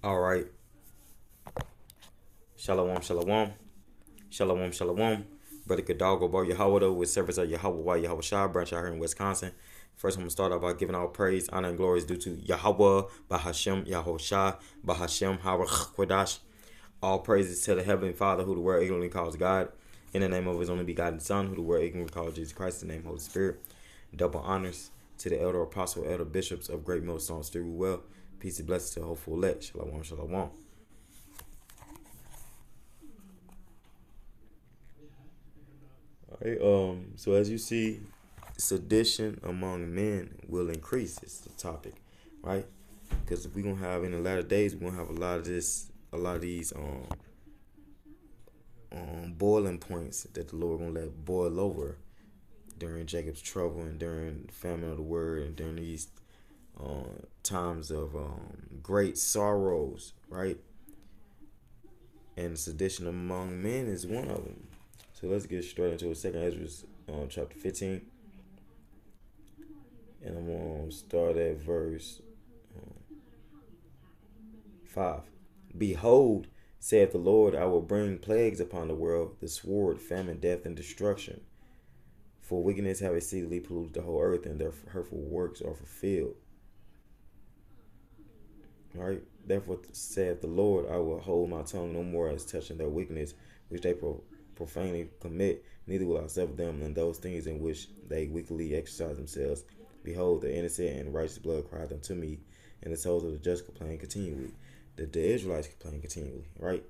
All right. Shalom, shalom. Shalom, shalom. Brother Kadalgo Bar Yahweh with service of Yahweh Yahweh Shah branch out here in Wisconsin. First, I'm going to start out by giving all praise, honor, and glory is due to Yahweh, Bahashem, Yahweh Shah, Bahashem, Hawah All praises to the Heavenly Father, who the world ignorantly calls God. In the name of His only begotten Son, who the world ignorantly calls Jesus Christ, in the name of Holy Spirit. Double honors to the elder apostle, elder bishops of Great Millstone Stew Well. Peace and blessings to the hopeful elect. Shalom, shalom. All right, so as you see, sedition among men will increase. It's the topic, right? Because we're gonna have in the latter days, we're gonna have a lot of these boiling points that the Lord gonna let boil over during Jacob's trouble and during the famine of the word and during these times of great sorrows, right? And sedition among men is one of them. So let's get straight into it. Second Ezra chapter 15. And I'm going to start at verse 5. Behold, saith the Lord, I will bring plagues upon the world, the sword, famine, death, and destruction. For wickedness have exceedingly polluted the whole earth, and their hurtful works are fulfilled. All right. Therefore saith the Lord, I will hold my tongue no more as touching their wickedness, which they profanely commit, neither will I suffer them in those things in which they wickedly exercise themselves. Behold, the innocent and righteous blood crieth unto me, and the souls of the just complain continually. The Israelites complain continually, right?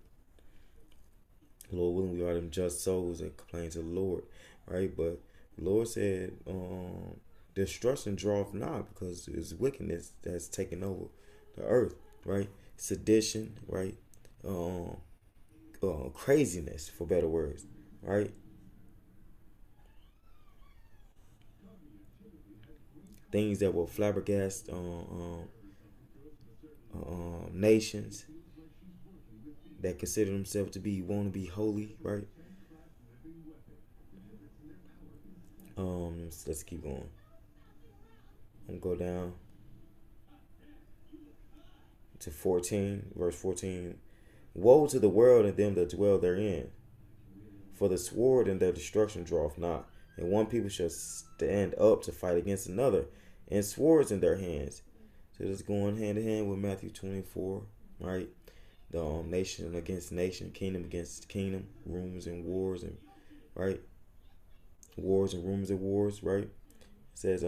Lord willing, we are them just souls that complain to the Lord, right? But the Lord said, destruction draweth nigh, because it's wickedness that's taken over the earth, right? Sedition, right? Craziness, for better words, right? Things that will flabbergast nations that consider themselves to be want to be holy, right? Let's keep going. I'm gonna go down to 14, verse 14. Woe to the world and them that dwell therein, for the sword and their destruction draweth not, and one people shall stand up to fight against another, and swords in their hands. So this is going hand in hand with Matthew 24, right? The nation against nation, kingdom against kingdom, rumors and wars, and right, wars and rumors of wars, right? It says,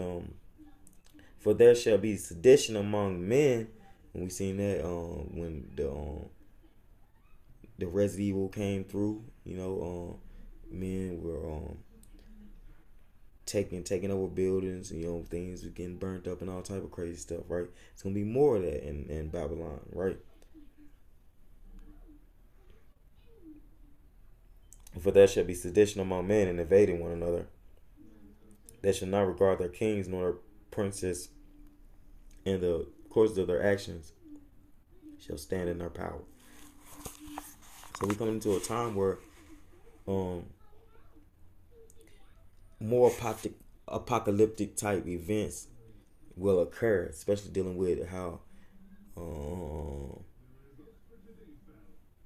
for there shall be sedition among men, and we seen that when the Resident Evil came through, men were taking over buildings, things were getting burnt up and all type of crazy stuff, right? It's gonna be more of that in Babylon, right? For there shall be sedition among men and invading one another. They shall not regard their kings nor their princes, and the courses of their actions shall stand in their power. So we come into a time where more apocalyptic type events will occur, especially dealing with how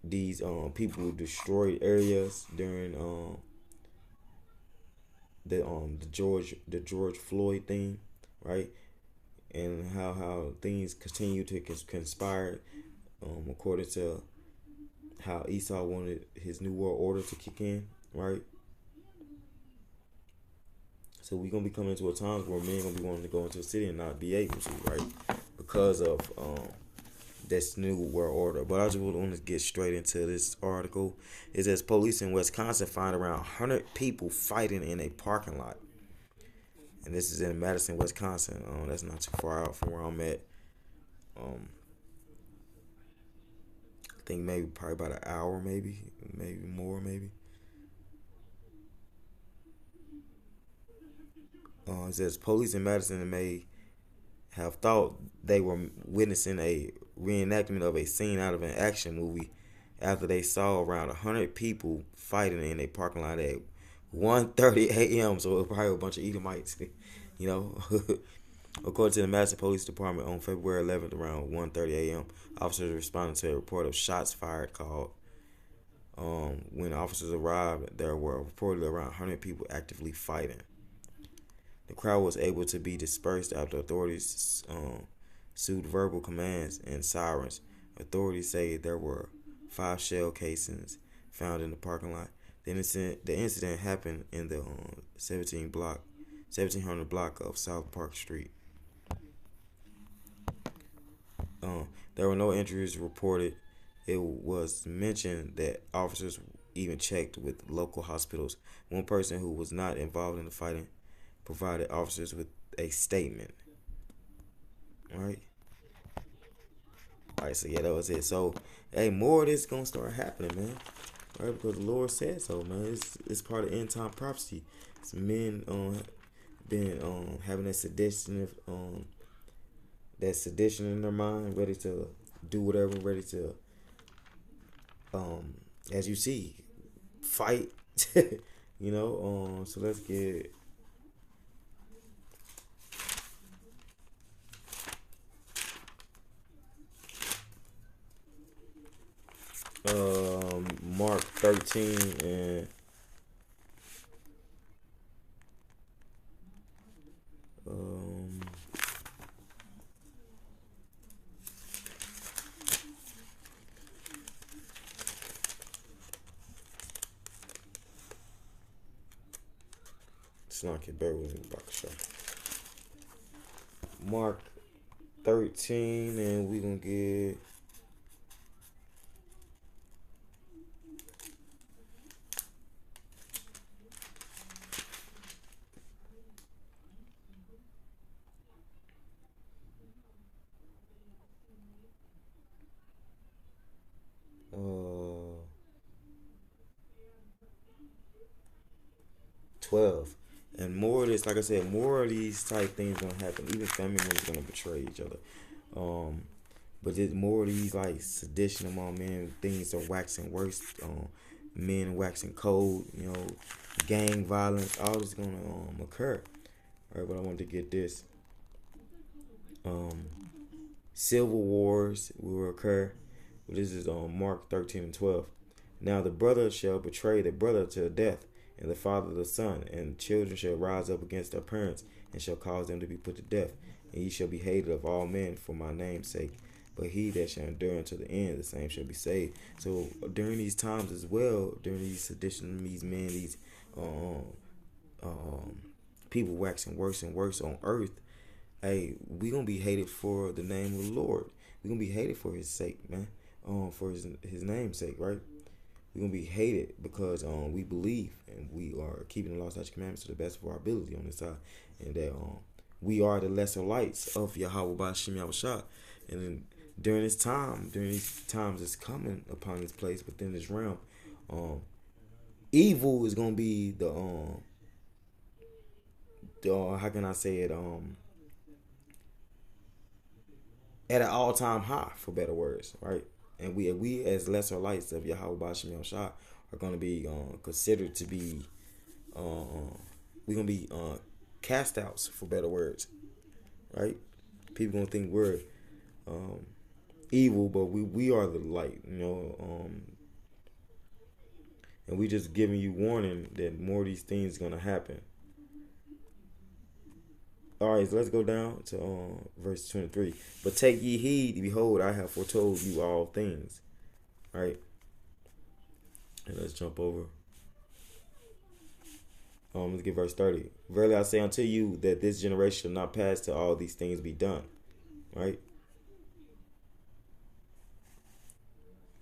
these people destroyed areas during the George Floyd thing, right? And how things continue to conspire according to how Esau wanted his new world order to kick in, right? So we're gonna be coming into a time where men gonna be wanting to go into a city and not be able to, right? Because of this new world order. But I just want to get straight into this article. It says police in Wisconsin find around 100 people fighting in a parking lot. And this is in Madison, Wisconsin. That's not too far out from where I'm at. I think maybe probably about an hour, maybe more, maybe. It says police in Madison may have thought they were witnessing a reenactment of a scene out of an action movie after they saw around 100 people fighting in a parking lot at 1:30 a.m. So it was probably a bunch of Edomites, According to the Madison Police Department, on February 11th, around 1:30 a.m., officers responded to a report of shots fired called. When officers arrived, there were reportedly around 100 people actively fighting. The crowd was able to be dispersed after authorities sued verbal commands and sirens. Authorities say there were 5 shell casings found in the parking lot. The incident happened in the 1700 block of South Park Street. There were no injuries reported. It was mentioned that officers even checked with local hospitals. One person who was not involved in the fighting provided officers with a statement. All right. All right. So yeah, that was it. So hey, more of this gonna start happening, man. All right, because the Lord said so, man. It's part of end time prophecy. It's men been having that sedition in their mind, ready to do whatever, ready to as you see, fight. So let's get Mark 13 and um it's not get better with me about to show. Mark 13 and we gonna get uh 12. And more of this, like I said, more of these type things gonna happen. Even family members gonna betray each other. Um, but there's more of these like sedition among men. Things are waxing worse. Men waxing cold. Gang violence. All this gonna occur. All right, but I wanted to get this. Um, Civil wars will occur. This is on Mark 13 and 12. Now the brother shall betray the brother to death, and the father the son, and children shall rise up against their parents, and shall cause them to be put to death. And ye shall be hated of all men for my name's sake. But he that shall endure unto the end, the same shall be saved. So during these times as well, during these sedition, these men, these um, um, people waxing worse and worse on earth, hey, we gonna be hated for the name of the Lord. We gonna be hated for His sake, man. For His name's sake, right? We gonna be hated because we believe and we are keeping the law, statutes, commandments to the best of our ability on this side, and that we are the lesser lights of Yahweh Bashim Yahushua. And then during these times that's coming upon this place within this realm, evil is gonna be the how can I say it at an all time high, for better words, right? And we as lesser lights of Yahweh Bashim Yahushua are going to be considered to be we're going to be cast outs, for better words, right? People going to think we're evil, but we are the light, and we just giving you warning that more of these things going to happen. All right, so let's go down to verse 23. But take ye heed, behold, I have foretold you all things. All right, and let's jump over. Let's get verse 30. Verily I say unto you that this generation shall not pass till all these things be done. Right.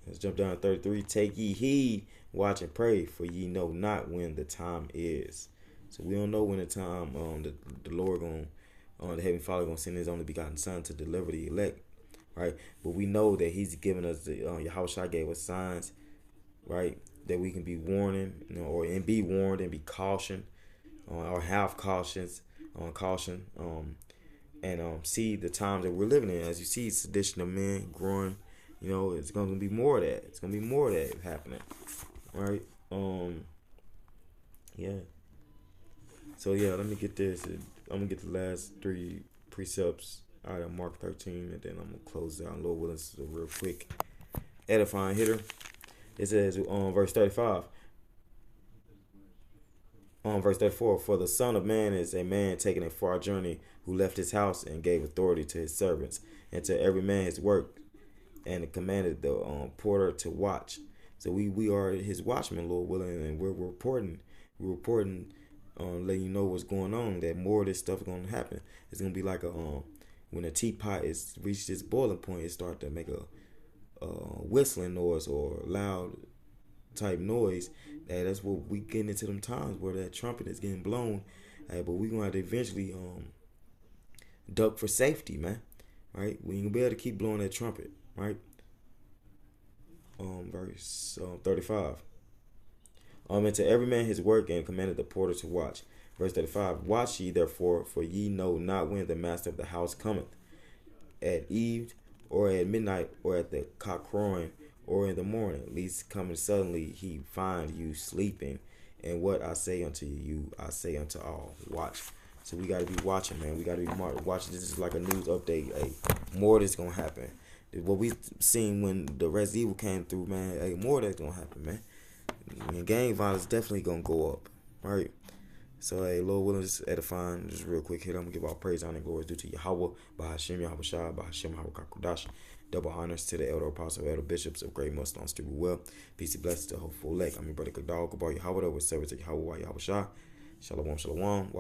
Let's jump down to 33. Take ye heed, watch and pray, for ye know not when the time is. So we don't know when the time the Lord the Heavenly Father gonna send His only begotten Son to deliver the elect, right? But we know that He's given us Yahushua gave us signs, right? That we can be warning, and be warned and be cautioned, or have caution, and see the times that we're living in. As you see, sedition of men growing, it's gonna be more of that. It's gonna be more of that happening, right? Yeah. So yeah, let me get this. I'm gonna get the last 3 precepts out of Mark 13, and then I'm gonna close it out. Lord willing, this is a real quick edifying hitter. It says verse 35. Verse 34, for the Son of Man is a man taking a far journey, who left his house and gave authority to his servants, and to every man his work, and commanded the porter to watch. So we are his watchmen, Lord willing, and we're reporting. We're reporting, letting you know what's going on, that more of this stuff is going to happen. It's going to be like when a teapot is reached its boiling point, it start to make a whistling noise or loud type noise. That's what we getting into them times where that trumpet is getting blown. But we gonna have to eventually duck for safety, man. Right? We ain't gonna be able to keep blowing that trumpet, right? Verse 35. And to every man his work, and commanded the porter to watch. Verse 35. Watch ye therefore, for ye know not when the master of the house cometh, at eve, or at midnight, or at the cock crowing, or in the morning, lest coming suddenly he find you sleeping. And what I say unto you, I say unto all, watch. So we gotta be watching, man. We gotta be watching. This is like a news update. Hey, more of this gonna happen. What we seen when the Resident Evil came through, man. Hey, more of that's gonna happen, man. And gang violence definitely gonna go up, right? So, hey, Lord willing, just edifying, just real quick here. I'm gonna give all praise, honor, and glory due to Yahweh, Bahashim, Yahweh Shah, Bahashim, Yahweh Kakudash. Double honors to the elder apostle, elder bishops of great Muslims to be well. Peace and blessings to hopeful elect. I'm your brother Kadal, Kabar Yahweh, with service to Yahweh, Yahweh Shah. Shalom, shalom.